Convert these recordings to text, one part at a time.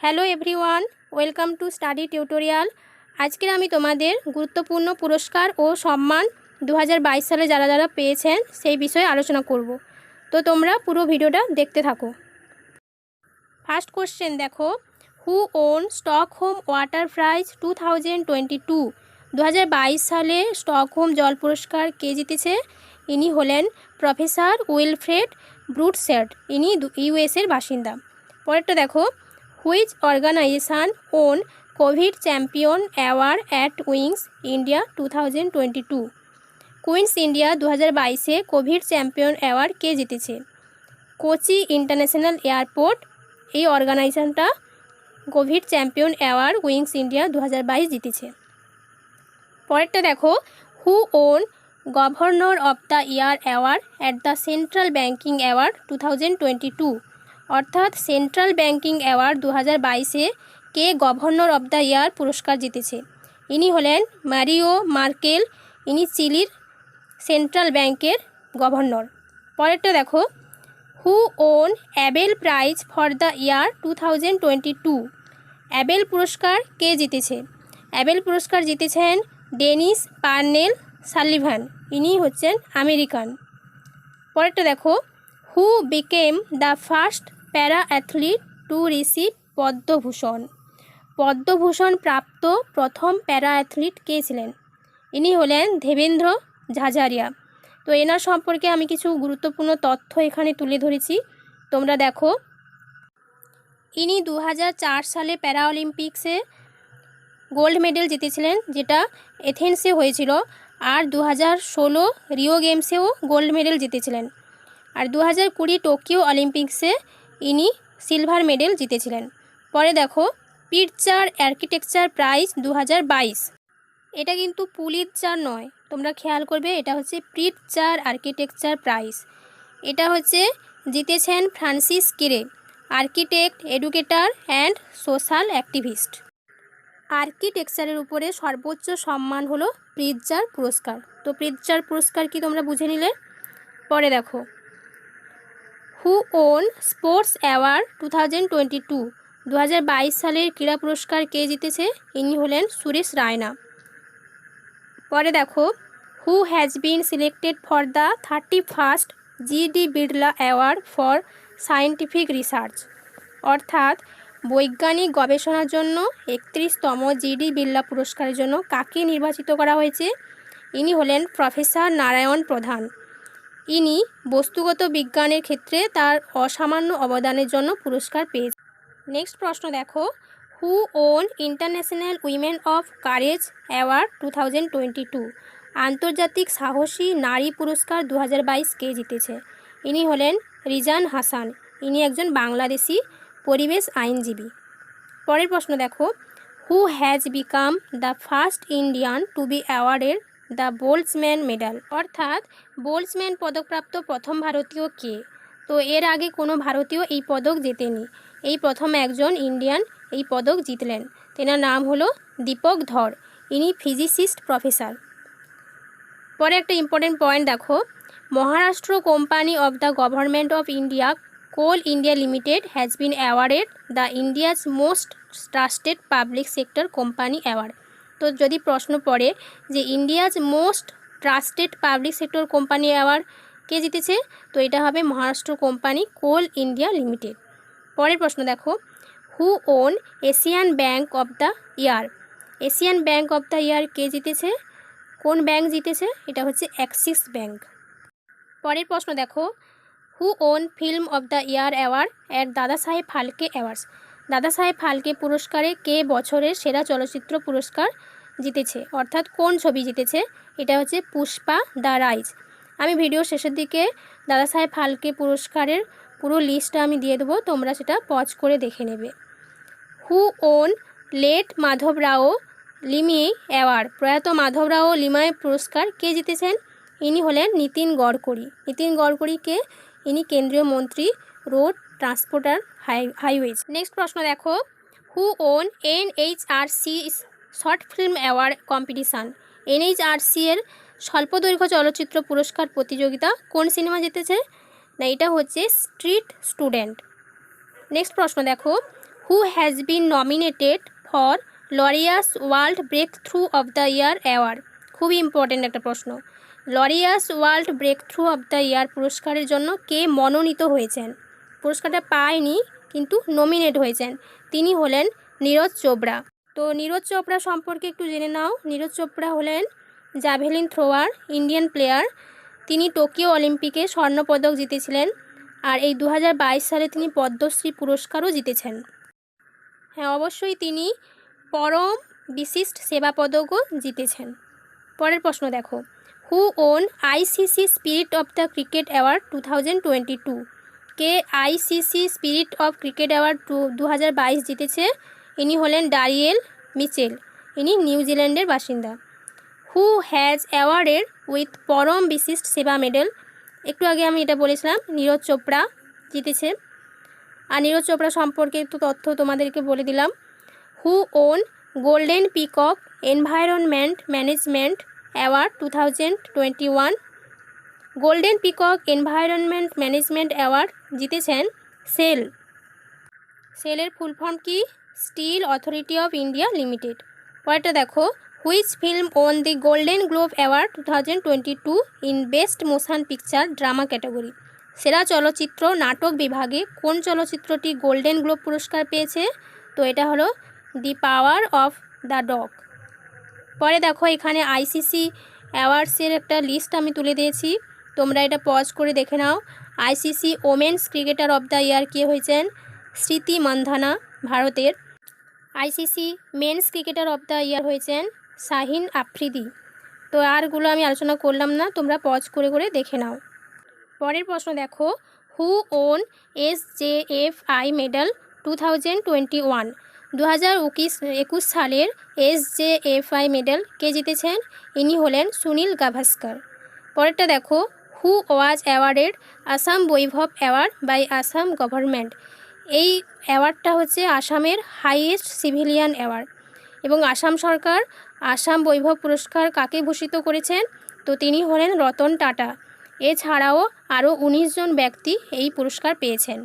Hello everyone, welcome to study tutorial. আজকের আমি তোমাদের গুরুত্বপূর্ণ পুরস্কার ও সম্মান 2022 সালে যারা যারা পেয়েছেন সেই বিষয়ে আলোচনা করব। তো তোমরা পুরো ভিডিওটা দেখতে থাকো। ফার্স্ট কোশ্চেন দেখো, who on Stockholm water prize 2022? 2022 সালে স্টকহোম জল পুরস্কার কে জিতেছে? ইনি হলেন প্রফেসর উইলফ্রেড ব্রুটসেট। ইনি ইউএসের বাসিন্দা। পরেরটা দেখো, which organization won Covid champion award at Wings India 2022? কুইন্স ইন্ডিয়া 2022-এ কোভিড চ্যাম্পিয়ন অ্যাওয়ার্ড কে জিতেছে? কোচি ইন্টারন্যাশনাল এয়ারপোর্ট এই অর্গানাইজেশনটা Covid champion award Wings India 2022 জিতেছে। পরেরটা দেখো, who won governor of the year award at the central banking award 2022? অর্থাৎ সেন্ট্রাল ব্যাংকিং অ্যাওয়ার্ড 2022-এ কে গভর্নর অফ দ্য ইয়ার পুরস্কার জিতেছে? ইনি হলেন মারিও মার্কেল। ইনি চিলির সেন্ট্রাল ব্যাংকের গভর্নর। পরেরটা দেখো, who won Abel prize for the year 2022? Abel পুরস্কার কে জিতেছে? অ্যাবেল পুরস্কার জিতেছেন ডেনিস পার্নেল সালিভান। ইনি হচ্ছেন আমেরিকান। পরেরটা দেখো, হু বিকেম দ্য ফার্স্ট প্যারা athlete to receive Padma Bhushan? Padma Bhushan প্রাপ্ত প্রথম প্যারা অ্যাথলিট কে ছিলেন? ইনি হলেন দেবেন্দ্র ঝাঝারিয়া। তো এনার সম্পর্কে আমি কিছু গুরুত্বপূর্ণ তথ্য এখানে তুলে ধরেছি, তোমরা দেখো। ইনি 2004 সালে প্যারা অলিম্পিক্সে গোল্ড মেডেল জিতেছিলেন, যেটা এথেন্সে হয়েছিল। আর 2016 রিও গেমসেও গোল্ড মেডেল জিতেছিলেন। আর 2020 টোকিও অলিম্পিক্সে ইনি সিলভার মেডেল জিতেছিলেন। পরে দেখো, পিটজার আর্কিটেকচার প্রাইজ 2022। এটা কিন্তু পুলিৎজার নয়, তোমরা খেয়াল করবে, এটা হচ্ছে পিটজার আর্কিটেকচার প্রাইজ। এটা হচ্ছে জিতেছেন ফ্রান্সিস কিরে, architect, educator and social activist. আর্কিটেকচারের উপরে সর্বোচ্চ সম্মান হলো প্রিৎজার পুরস্কার। তো প্রিৎজার পুরস্কার কি তোমরা বুঝে নিলে। পরে দেখো, হু ওন স্পোর্টস অ্যাওয়ার্ড 2022? 2022 সালের ক্রীড়া পুরস্কার কে জিতেছে? ইনি হলেন সুরেশ রায়না। পরে দেখো, who has been selected for the 31st GD Birla award for scientific research? অর্থাৎ বৈজ্ঞানিক গবেষণার জন্য 31তম জিডি বিড়লা পুরস্কারের জন্য কাকে নির্বাচিত করা হয়েছে? ইনি হলেন প্রফেসর নারায়ণ প্রধান। ইনি বস্তুগত বিজ্ঞানের ক্ষেত্রে তার অসামান্য অবদানের জন্য পুরস্কার পেয়েছেন। নেক্সট প্রশ্ন দেখো, who on international women of courage award 2022? আন্তর্জাতিক সাহসী নারী পুরস্কার 2022 কে জিতেছে? ইনি হলেন রিজান হাসান। ইনি একজন বাংলাদেশি পরিবেশ আইনজীবী। পরের প্রশ্ন দেখো, who has become the first Indian to B awarded the বোল্টসম্যান medal? অর্থাৎ বোল্টসম্যান পদকপ্রাপ্ত প্রথম ভারতীয় কে? তো এর আগে কোনো ভারতীয় এই পদক জেতেনি, এই প্রথম একজন ইন্ডিয়ান এই পদক জিতলেন। তেনার নাম হলো দীপক ধর। ইনি ফিজিসিস্ট প্রফেসর। পরে একটা ইম্পর্টেন্ট পয়েন্ট দেখো, Maharashtra company of the government of India Coal India limited has been awarded the India's most trusted public sector company award. তো যদি প্রশ্ন পড়ে যে India's most trusted public sector company award কে জিতেছে, তো এটা হবে Maharashtra company Coal India limited. পরের প্রশ্ন দেখো, who won Asian bank of the year? Asian bank of the year কে জিতেছে? কোন ব্যাংক জিতেছে? এটা হচ্ছে অ্যাক্সিস ব্যাংক। পরের প্রশ্ন দেখো, who on film of the year award at দাদা সাহেব ফালকে অ্যাওয়ার্ডস? দাদা সাহেব ফালকে পুরস্কারে কে বছরের সেরা চলচ্চিত্র পুরস্কার জিতেছে? অর্থাৎ কোন ছবি জিতেছে? এটা হচ্ছে পুষ্পা দ্য রাইজ। আমি ভিডিও শেষের দিকে দাদা সাহেব ফালকে পুরস্কারের পুরো লিস্টটা আমি দিয়ে দেবো, তোমরা সেটা পজ করে দেখে নেবে। Who won late Madhav Rao Limaye award? প্রয়াত মাধব রাও লিমাই পুরস্কার কে জিতেছেন? ইনি হলেন নিতিন গডকরি। নিতিন গডকরিকে, ইনি কেন্দ্রীয় মন্ত্রী, রোড ট্রান্সপোর্ট আর হাইওয়েজ। নেক্সট প্রশ্ন দেখো, who on NHRC short film award competition? NHRC এর স্বল্পদৈর্ঘ্য চলচ্চিত্র পুরস্কার প্রতিযোগিতা কোন সিনেমা জিতেছে? না, এটা হচ্ছে স্ট্রিট স্টুডেন্ট। নেক্সট প্রশ্ন দেখো, who has been nominated for Laureus world breakthrough of the year award? খুবই ইম্পর্টেন্ট একটা প্রশ্ন। Laureus world breakthrough of the year পুরস্কারের জন্য কে মনোনীত হয়েছেন? পুরস্কারটা পায়নি কিন্তু নমিনেট হয়েছেন, তিনি হলেন নীরজ চোপড়া। তো নীরজ চোপড়া সম্পর্কে একটু জেনে নাও। নীরজ চোপড়া হলেন জ্যাভেলিন থ্রোয়ার, ইন্ডিয়ান প্লেয়ার। তিনি টোকিও অলিম্পিকে স্বর্ণপদক জিতেছিলেন, আর এই 2022 সালে তিনি পদ্মশ্রী পুরস্কারও জিতেছেন। হ্যাঁ, অবশ্যই তিনি পরম বিশিষ্ট সেবা পদকও জিতেছেন। পরের প্রশ্ন দেখো, who on ICC spirit of the cricket award 2022? K ICC spirit of cricket award 2022 জিতেছে? ইনি হলেন ডারিয়েল মিচেল, ইনি নিউজিল্যান্ডের বাসিন্দা। হু হ্যাজ অ্যাওয়ার্ডেড উইথ পরম বিশিষ্ট সেবা মেডেল? একটু আগে আমি এটা বলেছিলাম, নীরজ চোপড়া জিতেছে। আর নীরজ চোপড়া সম্পর্কে একটু তথ্য তোমাদেরকে বলে দিলাম। Who won Golden Peacock environment management award 2021? Golden Peacock environment management award জিতেছেন সেল। সেলের ফুল ফর্ম কি? Steel Authority of India Limited. পরেরটা দেখো, which film won the Golden Globe award 2022 in best motion picture drama category? সেরা চলচ্চিত্র নাটক বিভাগে কোন চলচ্চিত্রটি গোল্ডেন গ্লোব পুরস্কার পেয়েছে? তো এটা হলো দি পাওয়ার অফ দ্য ডগ। পরে দেখো, এখানে আইসিসি অ্যাওয়ার্ডসের একটা লিস্ট আমি তুলে দিয়েছি, তোমরা এটা পজ করে দেখে নাও। ICC women's cricketer of the year কে হয়েছেন? স্মৃতি মান্ধানা, ভারতের। ICC men's cricketer of the year হয়েছেন শাহিন আফ্রিদি। তো আরগুলো আমি আলোচনা করলাম না, তোমরা পজ করে করে দেখে নাও। পরের প্রশ্ন দেখো, হু ওন SJFI মেডেল 2021? 2021 সালের SJFI মেডেল কে জিতেছেন? ইনি হলেন সুনীল গাভাস্কর। পরেরটা দেখো, who was awarded Assam Baibhav award by Assam government? এই অ্যাওয়ার্ডটা হচ্ছে আসামের হাইয়েস্ট সিভিলিয়ান অ্যাওয়ার্ড, এবং আসাম সরকার আসাম বৈভব পুরস্কার কাকে ভূষিত করেছেন? তো তিনি হলেন রতন টাটা। এছাড়াও আরও 19 জন ব্যক্তি এই পুরস্কার পেয়েছেন।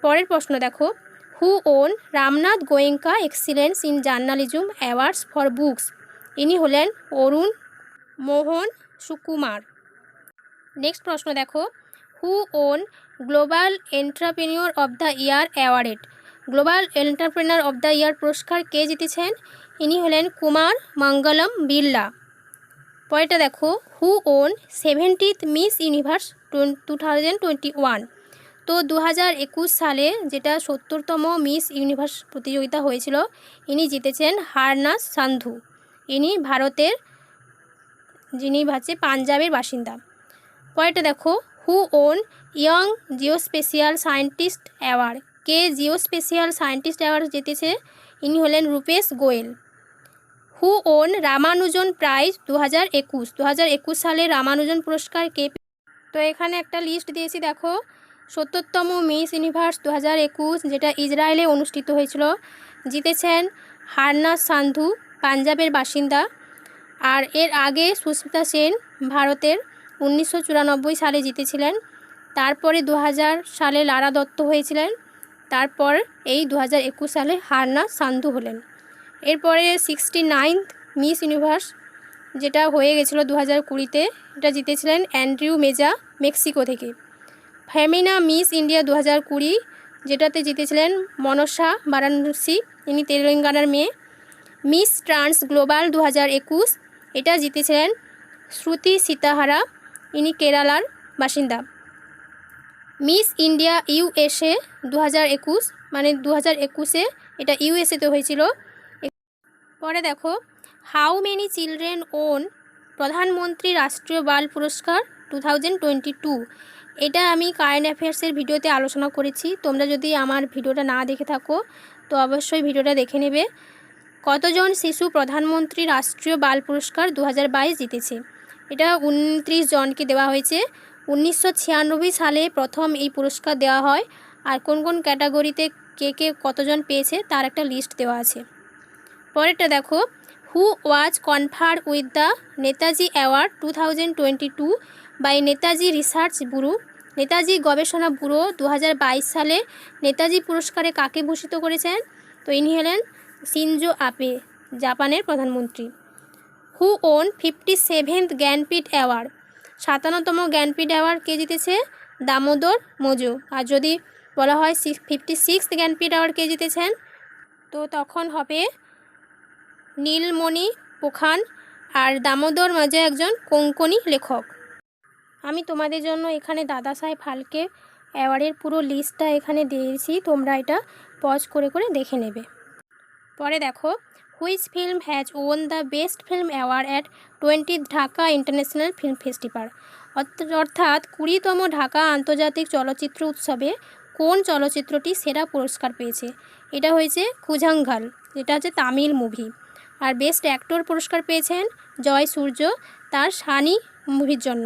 পরের প্রশ্ন দেখো, who on Ramnath Goenka excellence in journalism awards for books? ইনি হলেন অরুণ মোহন সুকুমার। নেক্সট প্রশ্ন দেখো, who on global এন্টারপ্রেনিওর of the year awarded? Global entrepreneur of the year পুরস্কার কে জিতেছেন? ইনি হলেন কুমার মঙ্গলম বিড়লা। পরেরটা দেখো, who on 70th miss universe 2021? তো 2021 সালে যেটা 70তম মিস ইউনিভার্স প্রতিযোগিতা হয়েছিল, ইনি জিতেছেন হারনাস সান্ধু, ইনি ভারতের, যিনি হচ্ছে পাঞ্জাবের বাসিন্দা। পরেরটা দেখো, who won young geospatial scientist award? কে জিওস্পেশিয়াল সায়েন্টিস্ট অ্যাওয়ার্ড জিতেছে? ইনি হলেন Rupesh Goyal. Who won Ramanujan prize 2021? 2021 সালে রামানুজন পুরস্কার কে? তো এখানে একটা লিস্ট দিয়েছি দেখো, 70তম মিস ইউনিভার্স 2021 যেটা ইসরায়েলে অনুষ্ঠিত হয়েছিল, জিতেছেন হারনাস সান্ধু, পাঞ্জাবের বাসিন্দা। আর এর আগে সুস্মিতা সেন, ভারতের, 1994 সালে জিতেছিলেন। তারপরে 2000 সালে লারা দত্ত হয়েছিলেন। তারপর এই 2021 সালে হারনাস সান্ধু হলেন। এরপরে 69th মিস ইউনিভার্স যেটা হয়ে গেছিলো 2020-তে, এটা জিতেছিলেন অ্যান্ড্রিউ মেজা, মেক্সিকো থেকে। ফেমিনা মিস ইন্ডিয়া 2020 যেটাতে জিতেছিলেন মনসা বারাণসী, ইনি তেলেঙ্গানার মেয়ে। মিস ট্রান্স গ্লোবাল 2021 এটা জিতেছিলেন শ্রুতি সীতাহারা, ইনি কেরালার বাসিন্দা। মিস ইন্ডিয়া USA 2021 মানে 2021-এ এটা USA-তে হয়েছিল। পরে দেখো, হাউ মেনি চিলড্রেন ওন প্রধানমন্ত্রী রাষ্ট্রীয় বাল পুরস্কার 2022? এটা আমি কারেন্ট অ্যাফেয়ার্সের ভিডিওতে আলোচনা করেছি, তোমরা যদি আমার ভিডিওটা না দেখে থাকো তো অবশ্যই ভিডিওটা দেখে নেবে। কতজন শিশু প্রধানমন্ত্রী রাষ্ট্রীয় বাল পুরস্কার 2022 জিতেছে? এটা 29 জনকে দেওয়া হয়েছে। 1996 সালে প্রথম এই পুরস্কার দেওয়া হয়। আর কোন কোন ক্যাটাগরিতে কে কে কতজন পেয়েছে তার একটা লিস্ট দেওয়া আছে। পরেরটা দেখো, who was conferred with the Netaji award 2022 by Netaji research bureau? Netaji গবেষণা ব্যুরো 2022 সালে নেতাজি পুরস্কারে কাকে ভূষিত করেছেন? তো ইনি হলেন শিনজো আবে, জাপানের প্রধানমন্ত্রী। Who won 57th Jnanpith award, 57তম জ্ঞানপীঠ অ্যাওয়ার্ড কে জিতেছে? দামোদর মজু। আর যদি বলা হয় 56th জ্ঞানপীঠ অ্যাওয়ার্ড কে জিতেছেন, তো তখন হবে নীলমণি পোখান। আর দামোদর মজু একজন কোঙ্কণী লেখক। আমি তোমাদের জন্য এখানে দাদা সাহেব ফালকে অ্যাওয়ার্ডের পুরো লিস্টটা এখানে দিয়েছি, তোমরা এটা পজ করে করে দেখে নেবে। পরে দেখো, which film has won the best film award at 20th Dhaka international film festival, অর্থাৎ 20তম ঢাকা আন্তর্জাতিক চলচ্চিত্র উৎসবে কোন চলচ্চিত্রটি সেরা পুরস্কার পেয়েছে? এটা হয়েছে কুজাঙ্গাল, যেটা হচ্ছে তামিল মুভি। আর বেস্ট অ্যাক্টর পুরস্কার পেয়েছেন জয় সূর্য তার সানি মুভির জন্য।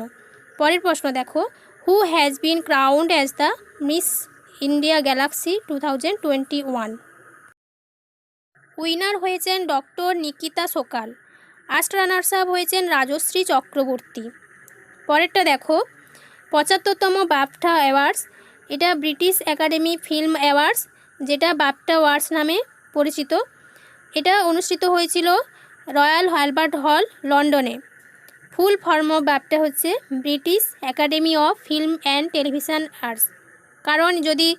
পরের প্রশ্ন দেখো, who has been crowned as the Miss India Galaxy 2021? Winner হয়েছেন doctor Nikita Sokal. First runners up হয়েছেন রাজশ্রী চক্রবর্তী। পরেরটা দেখো, 75তম বাফটা অ্যাওয়ার্ডস, এটা ব্রিটিশ একাডেমি ফিল্ম অ্যাওয়ার্ডস, যেটা বাফটা অ্যাওয়ার্ডস নামে পরিচিত। এটা অনুষ্ঠিত হয়েছিল রয়্যাল অ্যালবার্ট হল, লন্ডনে। ফুল ফর্ম অফ বাফটা হচ্ছে British Academy of Film and Television Arts. কারণ যদি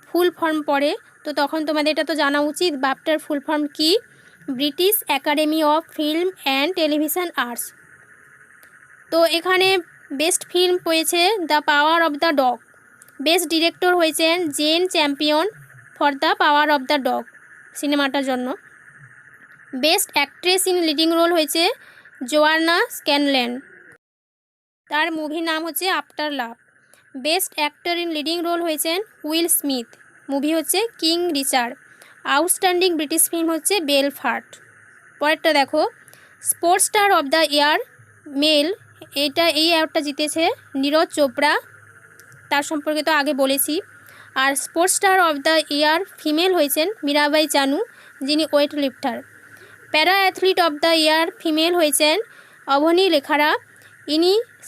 ফুল ফর্ম পড়ে তো তখন তোমাদের এটা তো জানা উচিত বাফটার ফুল ফর্ম কি। British Academy of Film and Television Arts. তো এখানে বেস্ট ফিল্ম পেয়েছে The Power of the Dog. Best director হয়েছেন Jane Campion for The Power of the Dog সিনেমাটার জন্য। Best actress in leading role হয়েছে Joanna Scanlan, তার মুভির নাম হচ্ছে After Love. Best actor in leading role হয়েছেন উইল স্মিথ, মুভি হচ্ছে King Richard. Outstanding British film হচ্ছে বেলফাস্ট। পরেরটা দেখো, sports star of the year male, এই অ্যাওয়ার্ডটা জিতেছে নীরজ চোপড়া, তার সম্পর্কে তো আগে বলেছি। আর sports star of the year female হয়েছেন মীরাবাই চানু, যিনি weightlifter. Para athlete of the year female হয়েছেন অবনী লেখারা,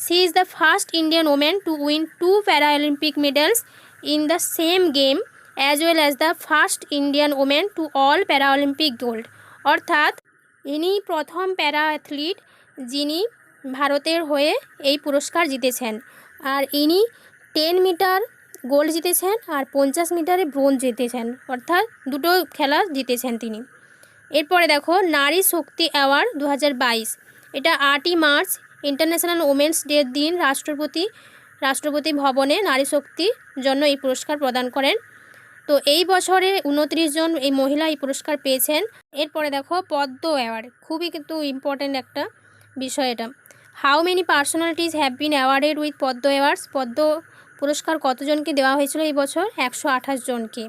she is the first Indian woman to win 2 Paralympic medals in the same game as well as the first Indian woman to all Paralympic gold, অর্থাৎ ইনি প্রথম প্যারা athlete যিনি ভারতের হয়ে এই পুরস্কার জিতেছেন। আর ইনি 10 মিটার গোল্ড জিতেছেন আর 50 মিটারে ব্রোঞ্জ জিতেছেন, অর্থাৎ দুটো খেলা জিতেছেন তিনি। এরপরে দেখো, নারী শক্তি অ্যাওয়ার্ড 2022, এটা 8ই মার্চ ইন্টারন্যাশনাল ওমেন্স ডের দিন রাষ্ট্রপতি ভবনে নারী শক্তির জন্য এই পুরস্কার প্রদান করেন। তো এই বছরে 29 জন এই মহিলা এই পুরস্কার পেয়েছেন। এরপরে দেখো, পদ্ম অ্যাওয়ার্ড, খুবই কিন্তু ইম্পর্ট্যান্ট একটা বিষয় এটা। How many personalities have been awarded with পদ্ম অ্যাওয়ার্ডস, পদ্ম পুরস্কার কতজনকে দেওয়া হয়েছিল এই বছর? 128 জনকে।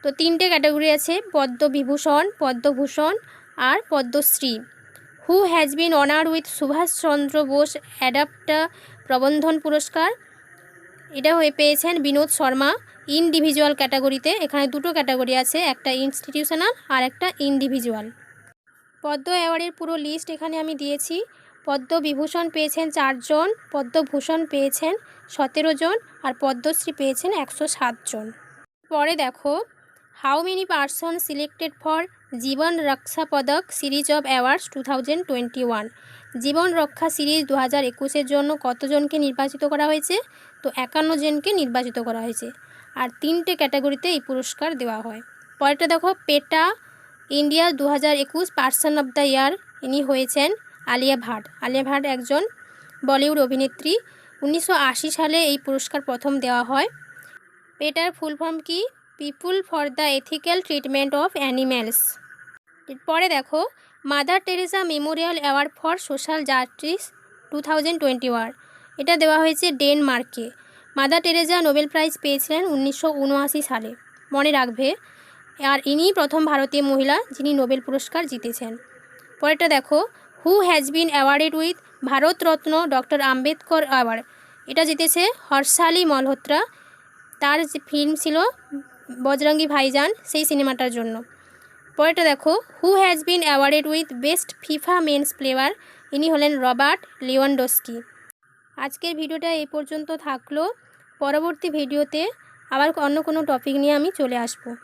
তো 3টে ক্যাটাগরি আছে, পদ্মবিভূষণ, পদ্মভূষণ আর Padma Shri. Who has been honoured with Subhash Chandra Bose Aapda Prabandhan Puraskar, এটা পেয়েছেন বিনোদ শর্মা ইন্ডিভিজুয়াল ক্যাটাগরিতে। এখানে দুটো ক্যাটাগরি আছে, একটা ইনস্টিটিউশনাল আর একটা ইন্ডিভিজুয়াল। পদ্ম অ্যাওয়ার্ডের পুরো লিস্ট এখানে আমি দিয়েছি। পদ্মবিভূষণ পেয়েছেন 4 জন, পদ্মভূষণ পেয়েছেন 17 জন আর পদ্মশ্রী পেয়েছেন 107 জন। পরে দেখো, how many person selected for Jeevan Raksha Padak series of awards 2021, জীবন রক্ষা সিরিজ 2021-এর জন্য কতজনকে নির্বাচিত করা হয়েছে? তো 51 জনকে নির্বাচিত করা হয়েছে। আর 3টে ক্যাটাগরিতে এই পুরস্কার দেওয়া হয়। পরেরটা দেখো, পেটা ইন্ডিয়া 2021 পার্সন অফ দ্য ইয়ার, ইনি হয়েছেন আলিয়া ভাট। আলিয়া ভাট একজন বলিউড অভিনেত্রী। 1980 সালে এই পুরস্কার প্রথম দেওয়া হয়। পেটার ফুল ফর্ম কি? পিপুল for the ethical treatment of animals. পরে দেখো, mother Teresa Memorial award for social justice 2021, এটা দেওয়া হয়েছে ডেনমার্কে। মাদার টেরেসা নোবেল প্রাইজ পেয়েছিলেন 1979 সালে, মনে রাখবে। আর ইনি প্রথম ভারতীয় মহিলা যিনি নোবেল পুরস্কার জিতেছেন। পরেরটা দেখো, who has been awarded with Bharat Ratna doctor Ambedkar award, এটা জিতেছে হর্ষালি মালহোত্রা, তার যে ফিল্ম ছিল বজরঙ্গি ভাইজান সেই সিনেমাটার জন্য। পরেরটা দেখো, who has been awarded with best FIFA men's player, ইনি হলেন রবার্ট লিওয়ান্ডস্কি। আজকের ভিডিওটা এই পর্যন্ত থাকলো। পরবর্তী ভিডিওতে আবার অন্য কোনো টপিক নিয়ে আমি চলে আসবো।